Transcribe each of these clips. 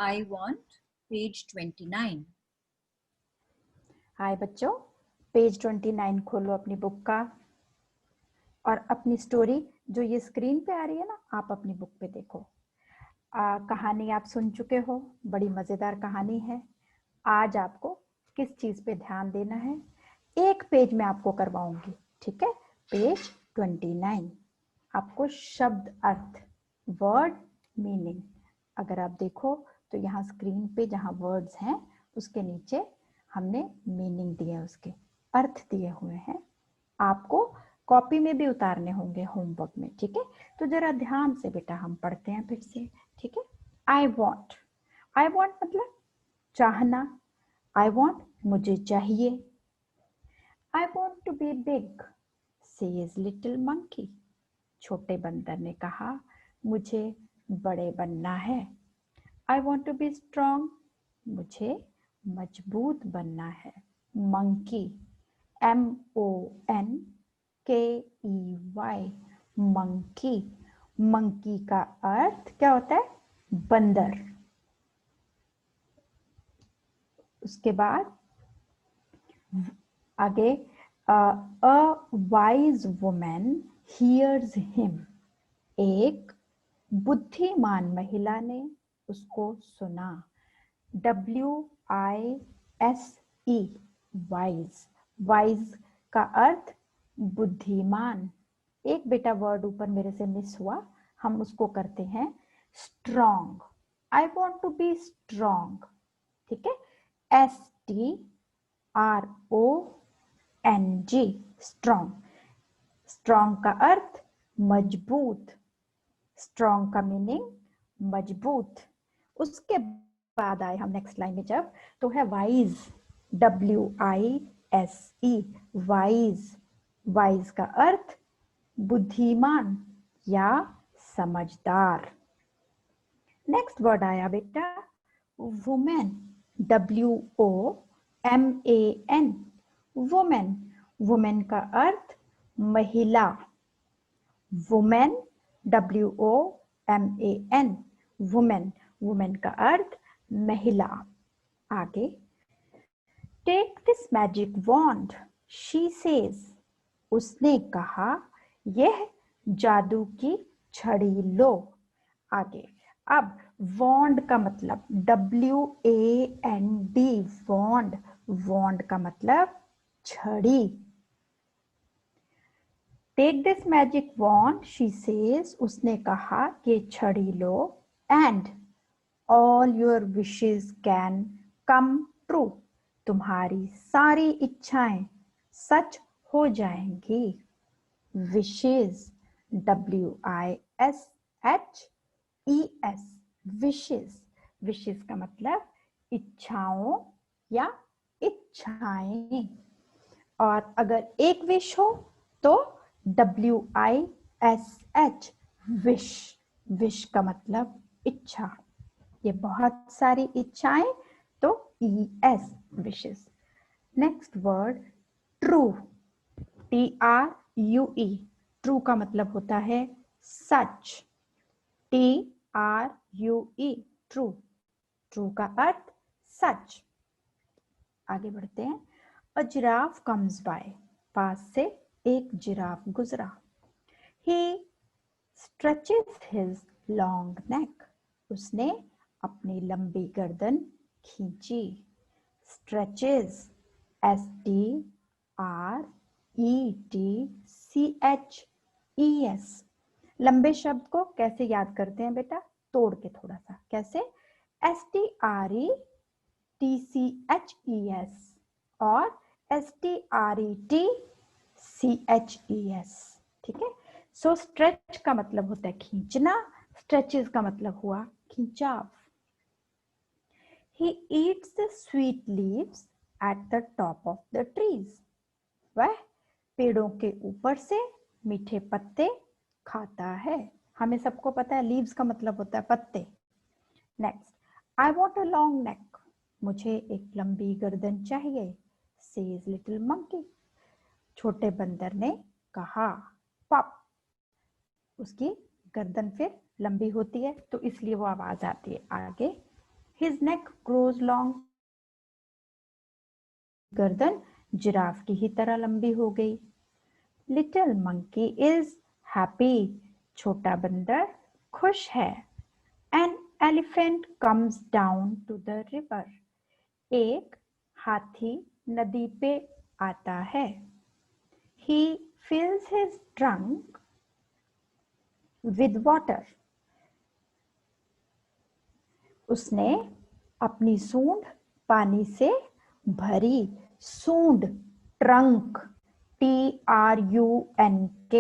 I want, page 29. हाय बच्चों, page 29 खोलो अपनी बुक का और अपनी स्टोरी जो ये स्क्रीन पे आ रही है ना, आप अपनी बुक पे देखो। कहानी आप सुन चुके हो, बड़ी मजेदार कहानी है। आज आपको किस चीज पे ध्यान देना है, एक पेज में आपको करवाऊंगी, ठीक है। पेज 29 आपको शब्द अर्थ, वर्ड मीनिंग, अगर आप देखो तो यहाँ स्क्रीन पे जहाँ वर्ड्स हैं उसके नीचे हमने मीनिंग दिए, उसके अर्थ दिए हुए हैं। आपको कॉपी में भी उतारने होंगे होमवर्क में, ठीक है। तो जरा ध्यान से बेटा हम पढ़ते हैं फिर से, ठीक है। आई वॉन्ट मतलब चाहना। आई वॉन्ट मुझे चाहिए। I want to be big, says little monkey. छोटे बंदर ने कहा मुझे बड़े बनना है। I want to be strong, मुझे मजबूत बनना है। Monkey, MONKEY, monkey. मंकी का अर्थ क्या होता है? बंदर। उसके बाद आगे a wise woman hears him, एक बुद्धिमान महिला ने उसको सुना। WISE, wise. वाइज का अर्थ बुद्धिमान। एक बेटा वर्ड ऊपर मेरे से मिस हुआ, हम उसको करते हैं strong. I want to be strong, ठीक है। STRONG, strong. स्ट्रॉन्ग का अर्थ मजबूत। स्ट्रॉन्ग का मीनिंग मजबूत। उसके बाद आए हम नेक्स्ट लाइन में जब, तो है वाइज, WISE, वाइज। वाइज का अर्थ बुद्धिमान या समझदार। नेक्स्ट वर्ड आया बेटा वुमेन, WOMAN, वुमेन। वुमेन का अर्थ महिला। Women, WOMAN, women. वुमेन का अर्थ महिला। आगे, take this magic wand, she says, उसने कहा यह जादू की छड़ी लो। आगे, अब वॉन्ड का मतलब WAND, वॉन्ड। वॉन्ड का मतलब छड़ी। Take this magic wand, she says, उसने कहा कि छड़ी लो, and all your wishes can come true, तुम्हारी सारी इच्छाएं सच हो जाएंगी। Wishes, WISHES, wishes. विशेस का मतलब इच्छाओं या इच्छाएं। और अगर एक विश हो तो WISH, विश। विश का मतलब इच्छा। ये बहुत सारी इच्छाएं तो ES, wishes. Next word true, TRUE, true का मतलब होता है सच। TRUE, true. ट्रू का अर्थ सच। आगे बढ़ते हैं। अ जिराफ कम्स बाय, पास से एक जिराफ गुजरा। He stretches his long neck, उसने अपनी लंबी गर्दन खींची। Stretches, STRETCHES। लंबे शब्द को कैसे याद करते हैं बेटा? तोड़ के थोड़ा सा, कैसे? STRETCHES और STRETCHES, ठीक है। सो स्ट्रेच का मतलब होता है खींचना, स्ट्रेचेस का मतलब हुआ खिंचाव। He eats the sweet leaves at the top of the trees, वह पेड़ों के ऊपर से मीठे पत्ते खाता है। हमें सबको पता है लीव्स का मतलब होता है पत्ते। Next, I want a long neck, मुझे एक लंबी गर्दन चाहिए। सेज लिटिल मंकी, छोटे बंदर ने कहा। पॉप, उसकी गर्दन फिर लंबी होती है तो इसलिए वो आवाज आती है। आगे, His neck grows long. गर्दन जिराफ की ही तरह लंबी हो गई. Little monkey is happy. छोटा बंदर खुश है. An elephant comes down to the river. एक हाथी नदी पे आता है. He fills his trunk with water. उसने अपनी सूंड पानी से भरी. सूंड, ट्रंक, TRUNK,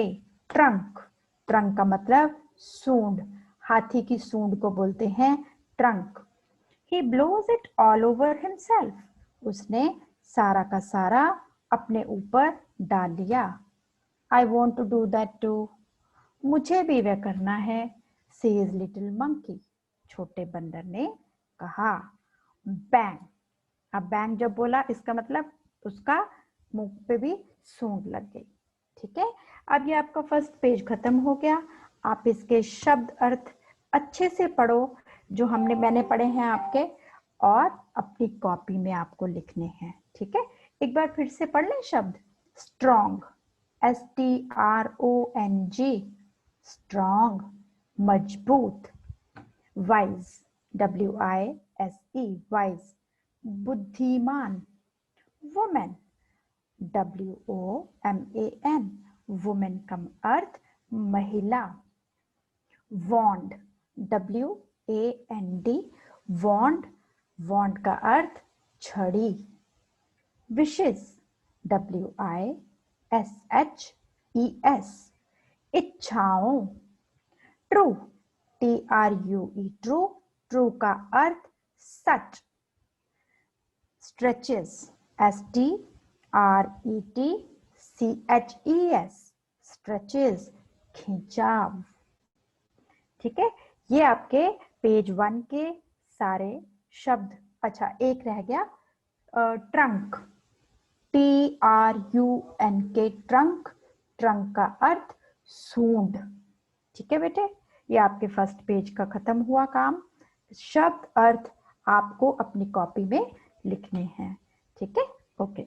ट्रंक. ट्रंक का मतलब सूंड. हाथी की सूंड को बोलते हैं trunk. He blows it all over himself. उसने सारा का सारा अपने ऊपर डाल लिया. I want to do that too. मुझे भी वह करना है. Says little monkey. छोटे बंदर ने कहा. Bang. अब बैंग जब बोला इसका मतलब उसका मुंह पे भी सूंड लग गई. ठीक है. अब ये आपका फर्स्ट पेज खत्म हो गया. आप इसके शब्द अर्थ अच्छे से पढ़ो जो मैंने पढ़े हैं आपके, और अपनी कॉपी में आपको लिखने हैं. ठीक है. एक बार फिर से पढ़ लें शब्द. स्ट्रॉन्ग, STRONG, स्ट्रॉन्ग, मजबूत. वाइज, WISE, वाइज, बुद्धिमान. वुमेन, WOMAN, वुमेन का अर्थ महिला. वॉन्ड, WAND, वॉन्ड, वॉन्ड का अर्थ छड़ी. विशेस, WISHES, इच्छाओं. ट्रू, TRUE, ट्रू, ट्रू का अर्थ सच. स्ट्रेचेस, STRETCHES, स्ट्रेचेस, खिंचाव. ठीक है. ये आपके पेज 1 के सारे शब्द. अच्छा, एक रह गया, ट्रंक, TRUNK, ट्रंक. ट्रंक का अर्थ सूंड. ठीक है बेटे. ये आपके फर्स्ट पेज का खत्म हुआ काम. शब्द अर्थ आपको अपनी कॉपी में लिखने हैं. ठीक है. ओके.